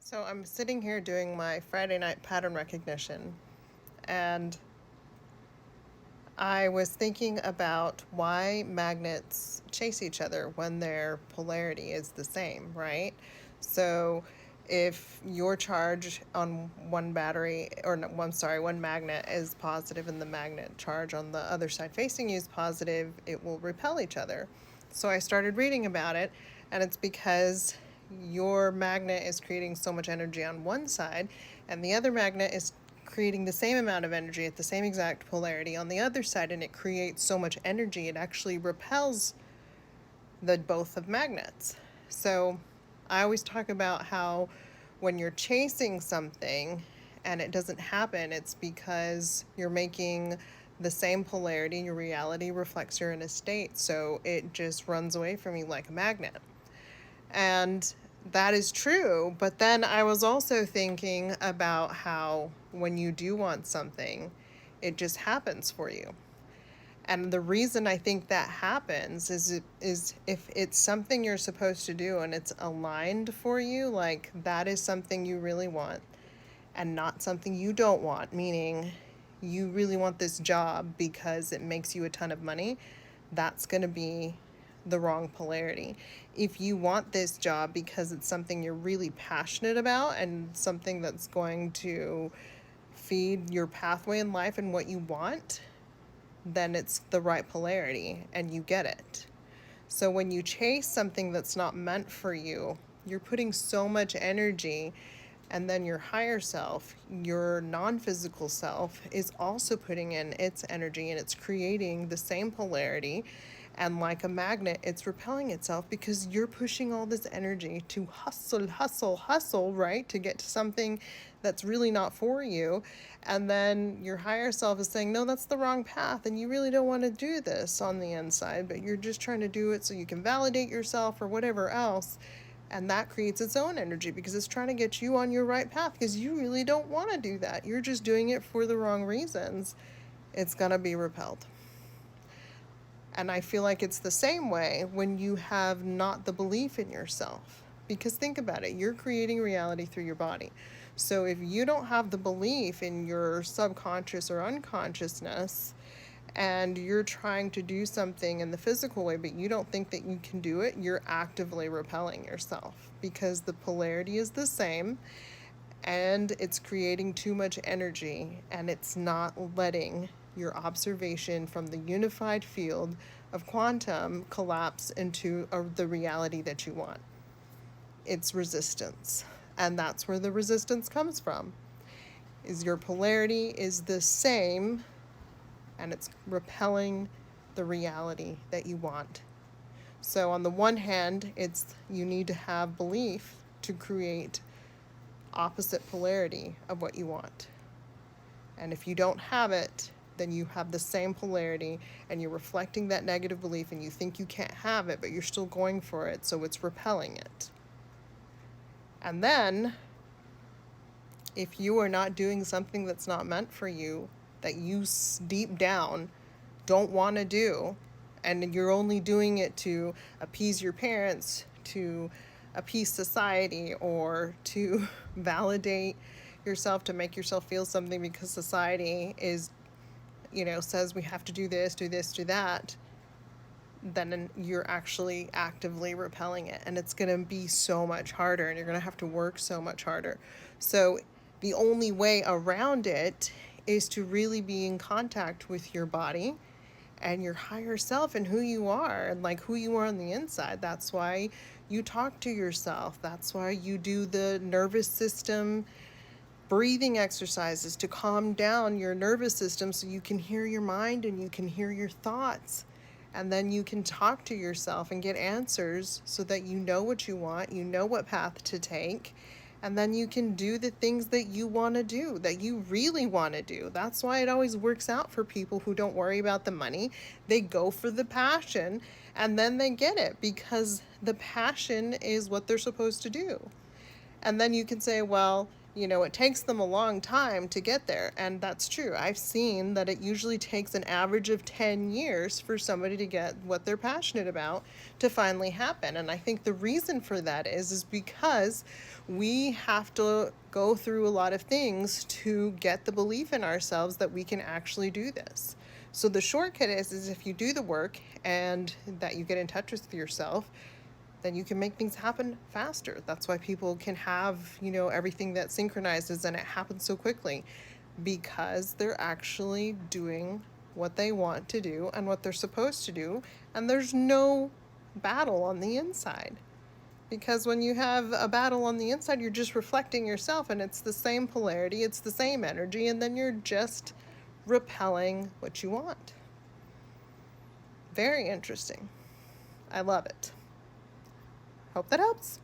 So I'm sitting here doing my Friday night pattern recognition, and I was thinking about why magnets chase each other when their polarity is the same, right? So if your charge on one battery, or no, one magnet is positive and the magnet charge on the other side facing you is positive, it will repel each other. So I started reading about it, and it's because your magnet is creating so much energy on one side, and the other magnet is creating the same amount of energy at the same exact polarity on the other side, and it creates so much energy it actually repels the both of magnets. So I always talk about how when you're chasing something and it doesn't happen, it's because you're making the same polarity and your reality reflects your inner state, so it just runs away from you like a magnet. And that is true. But then I was also thinking about how when you do want something, it just happens for you. And the reason I think that happens is if it's something you're supposed to do and it's aligned for you, like that is something you really want and not something you don't want, meaning you really want this job because it makes you a ton of money, that's going to be the wrong polarity. If you want this job because it's something you're really passionate about and something that's going to feed your pathway in life and what you want, then it's the right polarity and you get it. So when you chase something that's not meant for you, you're putting so much energy, and then your higher self, your non-physical self, is also putting in its energy and it's creating the same polarity. And like a magnet, it's repelling itself because you're pushing all this energy to hustle, hustle, hustle, right? To get to something that's really not for you. And then your higher self is saying, no, that's the wrong path. And you really don't want to do this on the inside, but you're just trying to do it so you can validate yourself or whatever else. And that creates its own energy because it's trying to get you on your right path because you really don't want to do that. You're just doing it for the wrong reasons. It's going to be repelled. And I feel like it's the same way when you have not the belief in yourself. Because think about it, you're creating reality through your body. So if you don't have the belief in your subconscious or unconsciousness, and you're trying to do something in the physical way, but you don't think that you can do it, you're actively repelling yourself because the polarity is the same and it's creating too much energy and it's not letting your observation from the unified field of quantum collapse into the reality that you want. It's resistance. And that's where the resistance comes from. Is your polarity is the same and it's repelling the reality that you want. So on the one hand, it's you need to have belief to create opposite polarity of what you want. And if you don't have it, then you have the same polarity and you're reflecting that negative belief and you think you can't have it, but you're still going for it, so it's repelling it. And then if you are not doing something that's not meant for you, that you deep down don't want to do, and you're only doing it to appease your parents, to appease society, or to validate yourself, to make yourself feel something because society is, says we have to do this, do that, then you're actually actively repelling it. And it's going to be so much harder, and you're going to have to work so much harder. So the only way around it is to really be in contact with your body and your higher self and who you are and like who you are on the inside. That's why you talk to yourself. That's why you do the nervous system breathing exercises to calm down your nervous system so you can hear your mind and you can hear your thoughts. And then you can talk to yourself and get answers so that you know what you want, you know what path to take, and then you can do the things that you want to do, that you really want to do. That's why it always works out for people who don't worry about the money. They go for the passion and then they get it because the passion is what they're supposed to do. And then you can say, well, It takes them a long time to get there, and that's true. I've seen that it usually takes an average of 10 years for somebody to get what they're passionate about to finally happen. And I think the reason for that is because we have to go through a lot of things to get the belief in ourselves that we can actually do this. So the shortcut is if you do the work and that you get in touch with yourself, then you can make things happen faster. That's why people can have, everything that synchronizes and it happens so quickly, because they're actually doing what they want to do and what they're supposed to do, and there's no battle on the inside. Because when you have a battle on the inside, you're just reflecting yourself, and it's the same polarity, it's the same energy, and then you're just repelling what you want. Very interesting. I love it. Hope that helps.